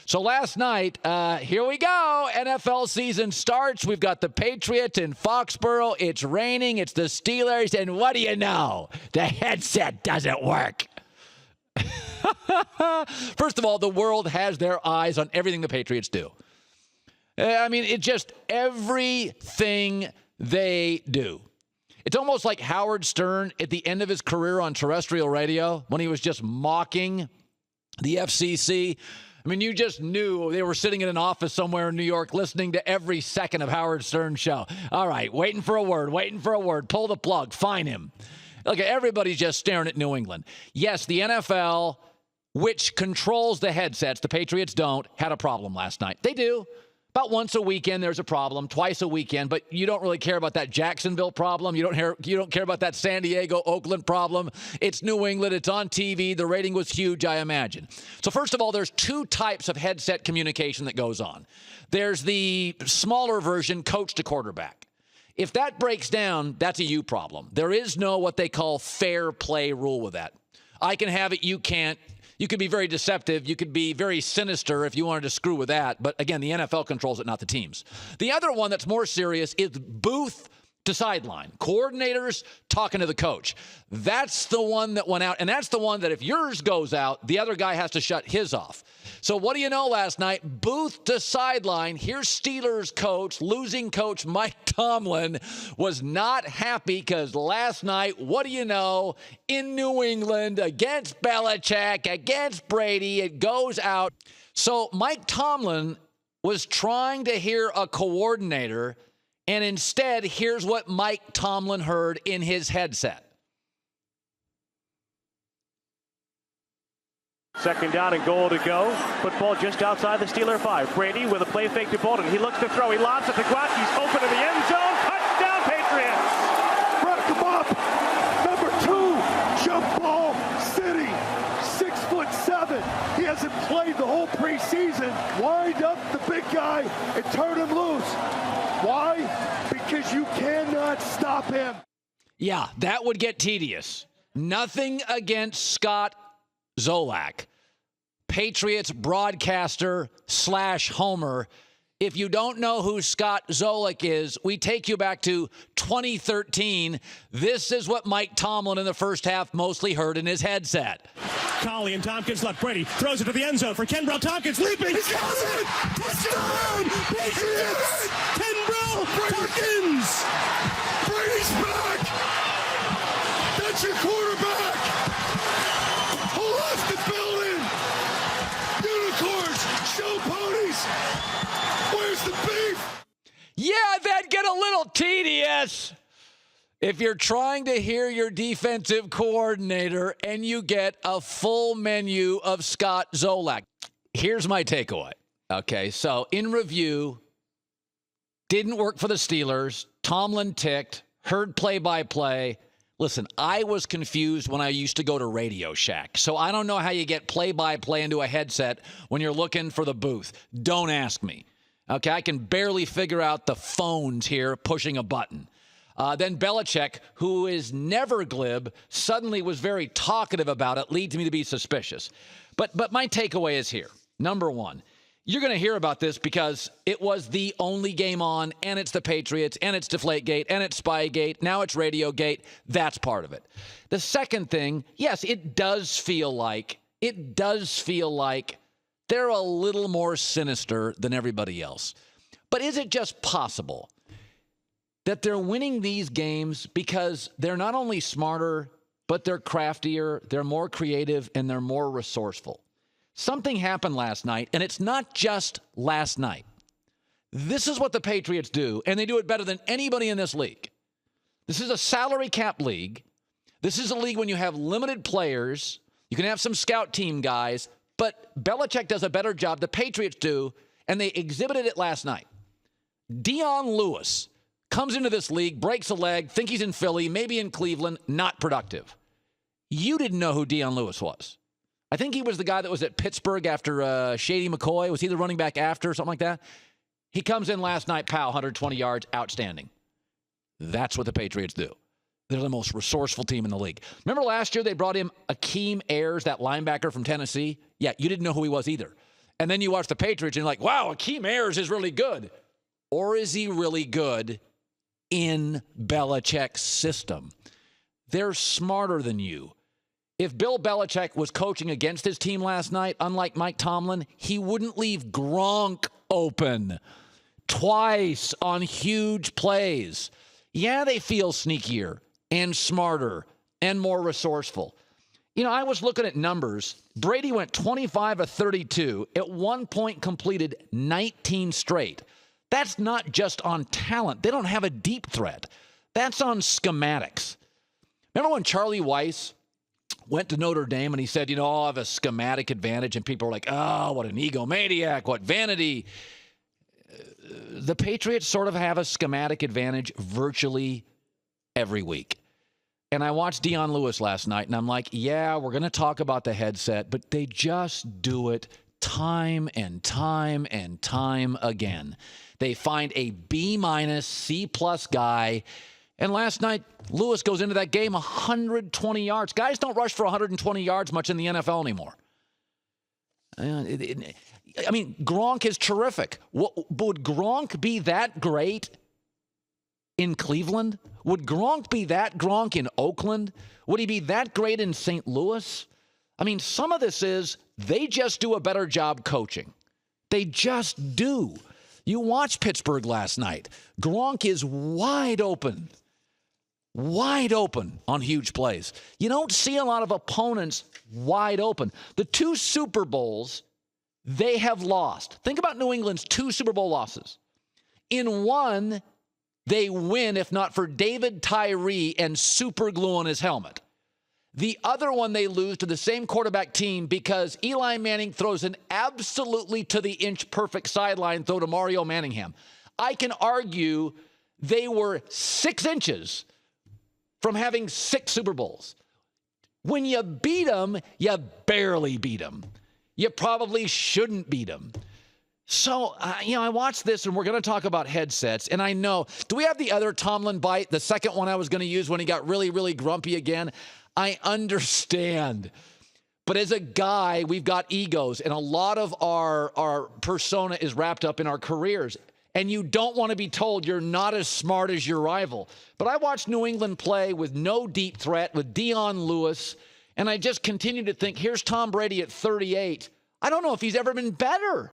So last night, here we go. NFL season starts. We've got the Patriots in Foxborough. It's raining. It's the Steelers. And what do you know? The headset doesn't work. First of all, the world has their eyes on everything the Patriots do. I mean, it's just everything they do. It's almost like Howard Stern at the end of his career on terrestrial radio when he was just mocking the FCC. I mean, you just knew they were sitting in an office somewhere in New York listening to every second of Howard Stern's show. All right, waiting for a word. Pull the plug. Fine him. Look, everybody's just staring at New England. Yes, the NFL, which controls the headsets, the Patriots don't, had a problem last night. They do. About once a weekend, there's a problem. Twice a weekend, but you don't really care about that Jacksonville problem. You don't care about that San Diego, Oakland problem. It's New England. It's on TV. The rating was huge, I imagine. So first of all, there's two types of headset communication that goes on. There's the smaller version, coach to quarterback. If that breaks down, that's a you problem. There is no what they call fair play rule with that. I can have it, you can't. You could be very deceptive. You could be very sinister if you wanted to screw with that. But again, the NFL controls it, not the teams. The other one that's more serious is booth to sideline. Coordinators talking to the coach. That's the one that went out. And that's the one that if yours goes out, the other guy has to shut his off. So what do you know last night? Booth to sideline. Here's Steelers coach, losing coach Mike Tomlin was not happy because last night, what do you know? In New England, against Belichick, against Brady, it goes out. So Mike Tomlin was trying to hear a coordinator, and instead, here's what Mike Tomlin heard in his headset. Second down and goal to go. Football just outside the Steeler 5. Brady with a play fake to Bolden. He looks to throw. He lobs it to Gronk. He's open to the end zone. Touchdown, Patriots! Rack him up. Number 2, jump ball city. 6'7". He hasn't played the whole preseason. Wind up the big guy and turn him loose. Why? Because you cannot stop him. Yeah, that would get tedious. Nothing against Scott Zolak, Patriots broadcaster / homer. If you don't know who Scott Zolak is, we take you back to 2013. This is what Mike Tomlin in the first half mostly heard in his headset. Collie and Tompkins left. Brady throws it to the end zone for Kenbrell Tompkins. Leaping. He's got it. Touchdown. Patriots. Kenbrell Tompkins. Brady's back. That's your quarterback. Who left the building? Unicorns. Show ponies. Where's the beef? Yeah, that'd get a little tedious if you're trying to hear your defensive coordinator and you get a full menu of Scott Zolak. Here's my takeaway. Okay, so in review, didn't work for the Steelers. Tomlin ticked, heard play-by-play. Listen, I was confused when I used to go to Radio Shack, so I don't know how you get play-by-play into a headset when you're looking for the booth. Don't ask me. Okay, I can barely figure out the phones here pushing a button. Then Belichick, who is never glib, suddenly was very talkative about it, leads me to be suspicious. But my takeaway is here. Number one, you're going to hear about this because it was the only game on, and it's the Patriots, and it's Deflategate, and it's Spygate, now it's Radiogate. That's part of it. The second thing, yes, it does feel like they're a little more sinister than everybody else. But is it just possible that they're winning these games because they're not only smarter, but they're craftier, they're more creative, and they're more resourceful? Something happened last night, and it's not just last night. This is what the Patriots do, and they do it better than anybody in this league. This is a salary cap league. This is a league when you have limited players. You can have some scout team guys, but Belichick does a better job. The Patriots do, and they exhibited it last night. Dion Lewis comes into this league, breaks a leg, think he's in Philly, maybe in Cleveland, not productive. You didn't know who Dion Lewis was. I think he was the guy that was at Pittsburgh after Shady McCoy. Was he the running back after, something like that? He comes in last night, 120 yards, outstanding. That's what the Patriots do. They're the most resourceful team in the league. Remember last year they brought in Akeem Ayers, that linebacker from Tennessee? Yeah, you didn't know who he was either. And then you watch the Patriots and you're like, wow, Akeem Ayers is really good. Or is he really good in Belichick's system? They're smarter than you. If Bill Belichick was coaching against his team last night, unlike Mike Tomlin, he wouldn't leave Gronk open twice on huge plays. Yeah, they feel sneakier and smarter and more resourceful. You know, I was looking at numbers. Brady went 25 of 32. At one point completed 19 straight. That's not just on talent. They don't have a deep threat. That's on schematics. Remember when Charlie Weiss went to Notre Dame and he said, you know, I'll have a schematic advantage, and people were like, oh, what an egomaniac, what vanity. The Patriots sort of have a schematic advantage virtually every week. And I watched Dion Lewis last night, and I'm like, yeah, we're going to talk about the headset, but they just do it time and time and time again. They find a B-, C+ guy. And last night, Lewis goes into that game 120 yards. Guys don't rush for 120 yards much in the NFL anymore. I mean, Gronk is terrific. Would Gronk be that great in Cleveland? Would Gronk be that Gronk in Oakland? Would he be that great in St. Louis? I mean, some of this is they just do a better job coaching. They just do. You watched Pittsburgh last night. Gronk is wide open on huge plays. You don't see a lot of opponents wide open. The two Super Bowls they have lost. Think about New England's 2 Super Bowl losses. In one, they win if not for David Tyree and super glue on his helmet. The other one they lose to the same quarterback team because Eli Manning throws an absolutely to the inch perfect sideline throw to Mario Manningham. I can argue they were 6 inches from having 6 Super Bowls. When you beat them, you barely beat them. You probably shouldn't beat them. So, I watched this, and we're going to talk about headsets, and I know, do we have the other Tomlin bite, the second one I was going to use when he got really, really grumpy again? I understand. But as a guy, we've got egos, and a lot of our persona is wrapped up in our careers. And you don't want to be told you're not as smart as your rival. But I watched New England play with no deep threat, with Dion Lewis, and I just continue to think, here's Tom Brady at 38. I don't know if he's ever been better.